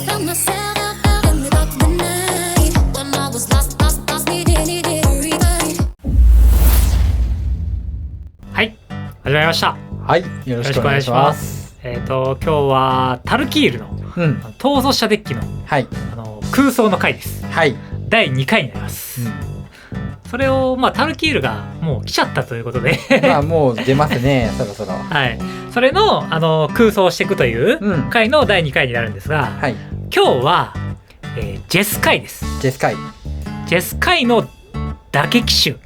found myself in the dark of the night when I was lost, needed a revive. はい、始まりました。はい、よろしくお願いします。今日はタルキールの、逃走者デッキの、はい、空想の回です。はい、第2回になります。それをタルキールがもう来ちゃったということでもう出ますねそろそろ。はい、それの空想をしていくという回の第2回になるんですが、はい、今日は、ジェスカイです。ジェスカイの打撃手、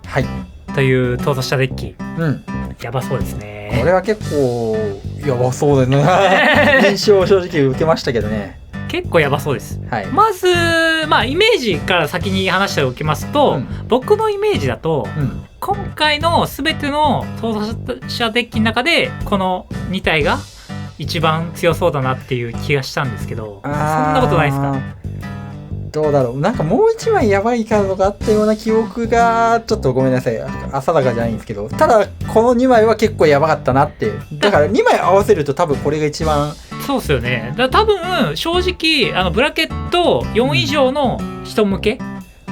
はい、という逃走者デッキ、やばそうですね。これは結構やばそうだね印象を正直受けましたけどね。結構やばそうです、はい、まず、イメージから先に話しておきますと、僕のイメージだと、今回の全ての逃走者デッキの中でこの2体が一番強そうだなっていう気がしたんですけど、そんなことないですか？どうだろう、なんかもう一枚やばいカードがあったような記憶がちょっとごめんなさい、浅だかじゃないんですけど、ただこの2枚は結構やばかったなって。だから2枚合わせると多分これが一番。そうですよね。だから多分正直ブラケット4以上の人向け、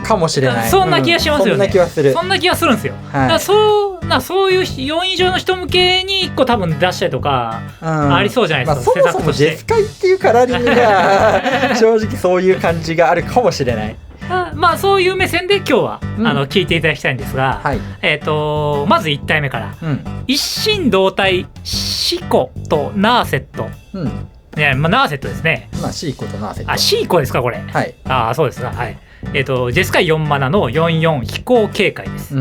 かもしれない。そんな気がしますよね。そんな気はする。そんな気がするんですよ。はい、だからそういう4以上の人向けに1個多分出したりとかありそうじゃないですか。そもそもジェスカイっていうカラーリングが正直そういう感じがあるかもしれない。そういう目線で今日は、聞いていただきたいんですが、はい、まず1体目から、一心同体シコとナーセット、ナーセットですね。シーコとナーセット。あ、シーコですかこれ。はい。そうですか。はい。ジェスカイ4マナの44飛行警戒です。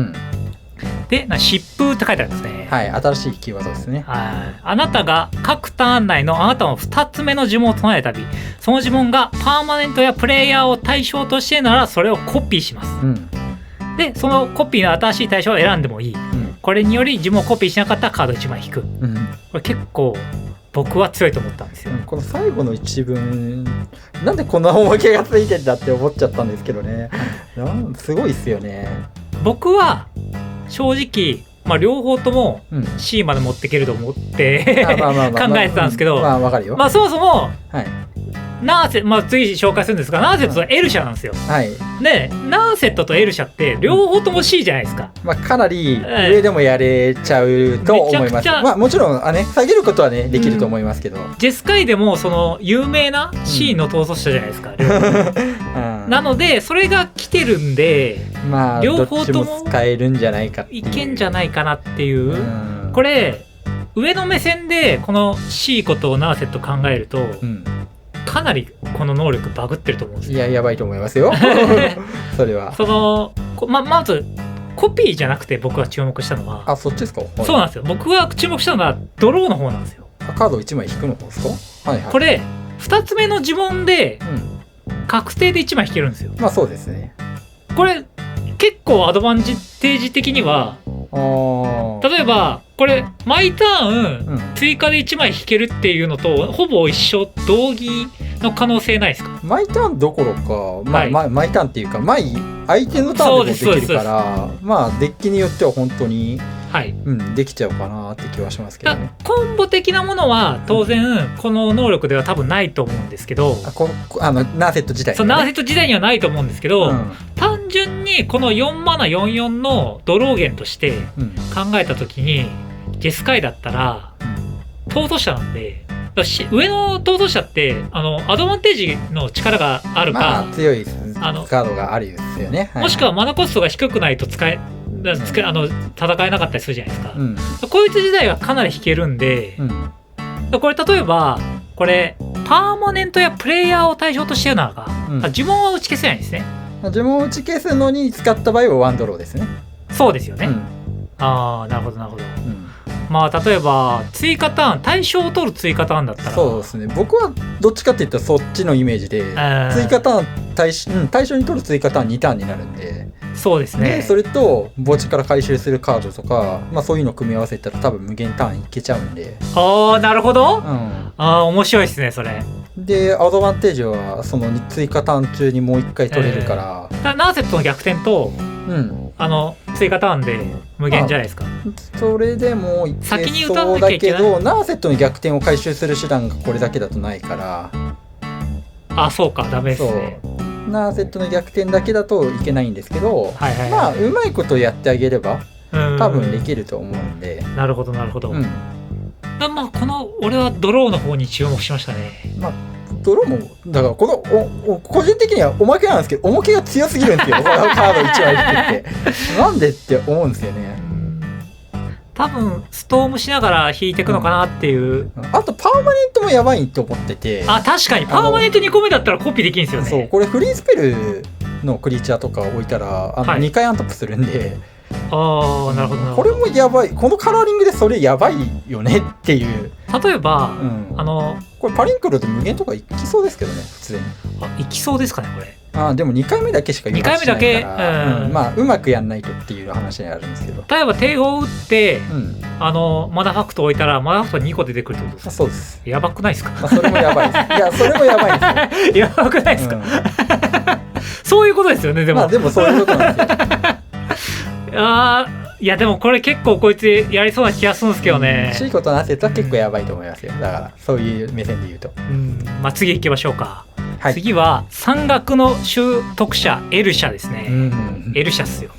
で、疾風って書いてあるんですね。はい、新しいキーワードですね。あなたが各ターン内のあなたの2つ目の呪文を唱えるたび、その呪文がパーマネントやプレイヤーを対象としてならそれをコピーします。で、そのコピーの新しい対象を選んでもいい。これにより呪文をコピーしなかったらカード1枚引く。これ結構僕は強いと思ったんですよ。この最後の一文なんでこんな重けがついてんだって思っちゃったんですけどね。すごいっすよね。僕は正直両方とも C まで持っていけると思って考えてたんですけど、わかるよ。そもそも、はい、ナーセット、次紹介するんですが、ナーセットとエルシャなんですよ。で、ナーセットとエルシャって両方とも C じゃないですか。かなり上でもやれちゃうと思います。もちろん下げることはねできると思いますけど、ジェスカイでもその有名な C の逃走者じゃないですか。なのでそれが来てるんで、両方とも使えるんじゃないかっていう、いけんじゃないかなっていう。これ上の目線でこの C ことナーセット考えると、かなりこの能力バグってると思うんですよ。やばいと思いますよそれは。まずコピーじゃなくて僕が注目したのは、そっちですか？そうなんですよ。僕が注目したのはドローの方なんですよ。カード1枚引くの方ですか？これ2つ目の呪文で確定で1枚引けるんですよ。そうですね。これ結構アドバンテージ的には、例えばこれ毎ターン追加で1枚引けるっていうのとほぼ一緒、同義の可能性ないですか？毎ターンどころか、毎ターンっていうか相手のターンでもできるから、デッキによっては本当に、できちゃうかなって気はしますけどね。コンボ的なものは当然この能力では多分ないと思うんですけど、ナーセット自体、ナーセット自体にはないと思うんですけど、単純にこの4マナ44のドロー源として考えた時に、ジェスカイだったら逃走者なんで、上の逃走者ってアドバンテージの力があるか、強いカードがあるですよね。もしくはマナコストが低くないと戦えなかったりするじゃないですか。こいつ自体はかなり引けるんで、これ例えばこれパーマネントやプレイヤーを対象としてるならば、呪文は打ち消せないんですね。呪文を打ち消すのに使った場合はワンドローですね。そうですよね。なるほどなるほど。例えば追加ターン、対象を取る追加ターンだったら、そうですね。僕はどっちかっていったらそっちのイメージで、追加ターン対象に取る追加ターン2ターンになるんで、そうですね。それと墓地から回収するカードとか、そういうの組み合わせたら多分無限ターンいけちゃうんで。なるほど。面白いですねそれ。でアドバンテージはその追加ターン中にもう1回取れるから、ナーセットの逆転と、追加ターンで無限じゃないですか。それでもいけそうだけど、ナーセットの逆転を回収する手段がこれだけだとないから、あ、そうか、ダメですそね。うなセットの逆転だけだといけないんですけど、はいはいはい、まあうまいことやってあげればうん多分できると思うんで、なるほどなるほど、うん、まあこの俺はドローの方に注目しましたね。まあドローもだからこの個人的にはおまけなんですけど、おまけが強すぎるんですよこのカード1枚引くってなんでって思うんですよね。多分ストームしながら引いていくのかなっていう、あとパーマネントもやばいと思ってて、あ、確かにパーマネント2個目だったらコピーできるんですよね。そうこれフリースペルのクリーチャーとか置いたらはい2回アンタップするんで、ああ、なるほどなるほど。これもやばい、このカラーリングでそれやばいよねっていう、例えば、うん、これパリンクルで無限とかいきそうですけどね普通に。いきそうですかねこれ。でも2回目だけしか2回目だけ、まあうまくやんないとっていう話になるんですけど、例えば帝王打って、うんマダファクト置いたらマダファクト2個出てくるってことですか。そうです。やばくないですか、まあ、それもやばいですいやそれもやばいですよやばくないですか、うんそういうことですよね。でも、まあでもそういうことなんですよいやでもこれ結構こいつやりそうな気がするんですけどね。しいことなってたら結構やばいと思いますよ。だからそういう目線で言うと、まあ次行きましょうか。はい、次は山岳の習得者エルシャですね。エルシャっすよ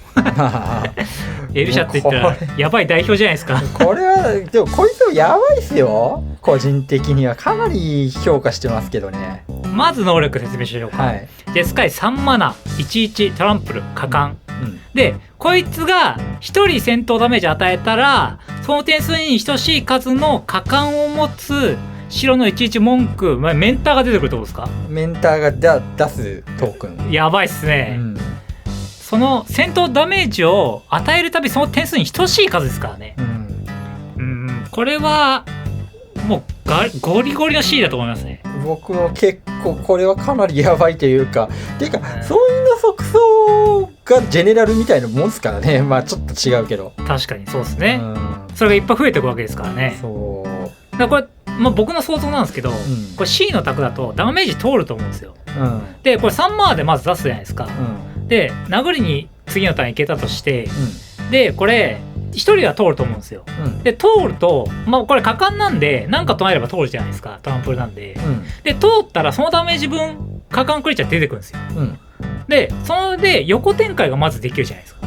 エルシャって言ったらやばい代表じゃないですかこれはでもこいつもやばいっすよ。個人的にはかなり評価してますけどね。まず能力説明しましょうか。はい、デスカイ3マナ11トランプル果敢、でこいつが1人戦闘ダメージ与えたらその点数に等しい数の果敢を持つ白の11文句、メンターが出てくるってことですか。メンターが出すトークンやばいっすね、その戦闘ダメージを与えるたびその点数に等しい数ですからね。これはもうゴリゴリの C だと思いますね。僕も結構これはかなりやばいというか、ていうかそういう即走がジェネラルみたいなもんですからね。まあちょっと違うけど確かにそうですね、それがいっぱい増えていくわけですからね。そうだからこれ、僕の想像なんですけど、これ C の卓だとダメージ通ると思うんですよ、でこれ3マーでまず出すじゃないですか、で殴りに次のターンいけたとして、でこれ1人は通ると思うんですよ、で通ると、これ果敢なんで何か唱えれば通るじゃないですか、トランプルなんで、で通ったらそのダメージ分果敢クリーチャー出てくるんですよ、でそれで横展開がまずできるじゃないですか、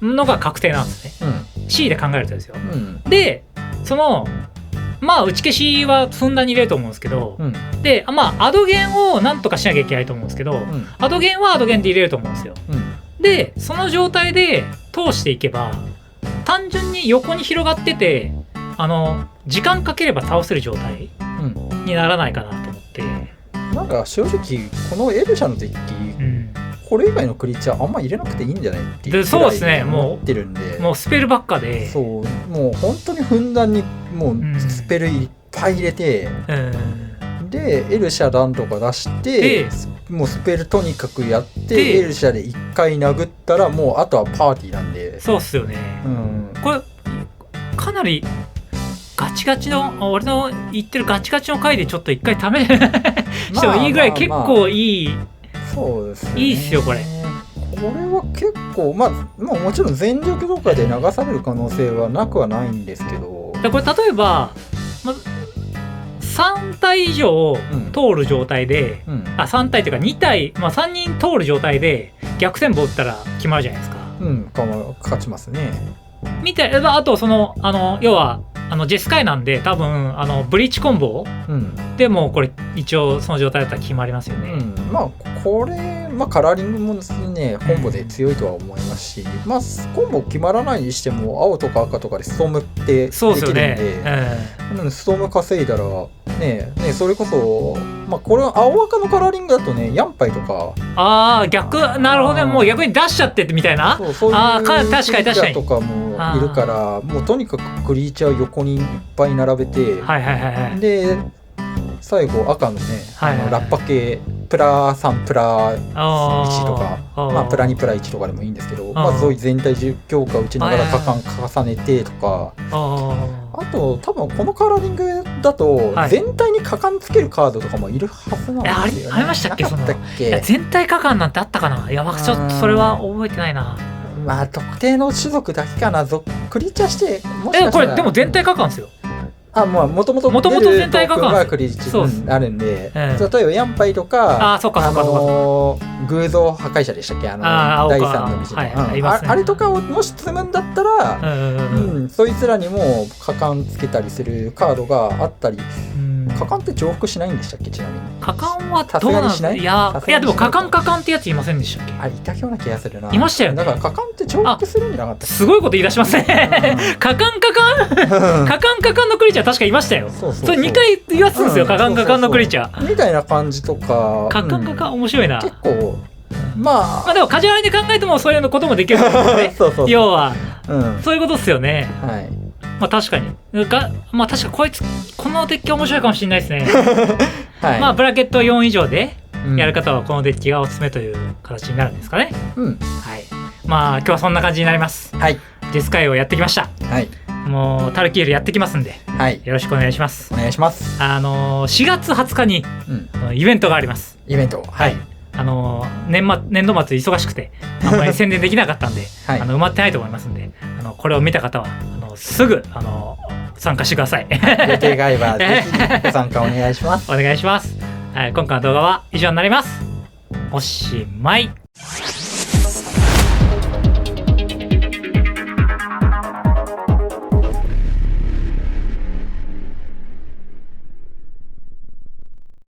のが確定なんですね、C で考えるとですよ、でその打ち消しはふんだんに入れると思うんですけど、でアドゲンをなんとかしなきゃいけないと思うんですけど、アドゲンはアドゲンで入れると思うんですよ、でその状態で通していけば単純に横に広がってて時間かければ倒せる状態にならないかなと思って、なんか正直このエルシャのデッキ、これ以外のクリーチャーあんま入れなくていいんじゃないっていうそうですね、思ってるんで、もうスペルばっかで、そうもう本当にふんだんにもうスペルいっぱい入れて、でエルシャランとか出して、もうスペルとにかくやってエルシャで1回殴ったらもうあとはパーティーなんで。そうっすよね、これかなりガチガチの俺の言ってるガチガチの回でちょっと1回試してもいいぐらい結構いい、そうですね、いいっすよこれ。これは結構もちろん全力とかで流される可能性はなくはないんですけど、これ例えば、3体以上通る状態で、3体というか2体、3人通る状態で逆戦法打ったら決まるじゃないですか。勝ちますね。みたいな。あと要はジェスカイなんで多分ブリーチコンボ、でもこれ一応その状態だったら決まりますよね。これカラーリングもねコンボで強いとは思いますし、コンボ決まらないにしても青とか赤とかでストームってできるんで、ストーム稼いだらそれこそこれ青赤のカラーリングだとねヤンパイとかなるほどね、もう逆に出しちゃってみたいな、そういうクリーチャーとかもいるから、もうとにかくクリーチャーを横にいっぱい並べて、で最後赤のねラッパ系プラ3プラ1とかプラ2プラ1とかでもいいんですけど、そういう全体10強化打ちながら果敢重ねてとか、あと多分このカラーリングだと全体に果敢つけるカードとかもいるはずなんですよね。ありましたっけ？全体果敢なんてあったかな。ちょっとそれは覚えてないな。特定の種族だけかな。クリーチャーしてもしかしたらこれでも全体果敢ですよ。もともと元々全体ががクリそうですあるんで、うん例えばヤンパイとか、そうかそうかそうか偶像破壊者でしたっけ、第三の道の、はいありますねあれとかをもし積むんだったら、そいつらにも果敢つけたりするカードがあったり、果敢って重複しないんでしたっけ、ちなみに。果敢はどうなんですか。いやでも果敢ってやついませんでしたっけ。いたような気がするな。いましたよね。だから果敢って重複するんじゃなかったっけ。すごいこと言い出しますね。果敢のクリーチャー確かいましたよ。それ2回言わすんですよ、果敢のクリーチャーみたいな感じとか。果敢面白いな。結構まあでもカジュアルに考えてもそういうこともできるんですよね。要はそういうことですよね。まあ確かにまあ確かこいつこのデッキ面白いかもしれないですね。まあブラケット4以上でやる方はこのデッキがおすすめという形になるんですかね。まあ今日はそんな感じになります。デスカイをやってきました。もうタルキールやってきますんで、よろしくお願いします。お願いします。4月20日にイベントがあります。イベント、年度末忙しくてあんまり宣伝できなかったんで埋まってないと思いますんで、これを見た方はすぐ参加してください。予定が合えばぜひご参加お願いします。お願いします。今回の動画は以上になります。おしまい。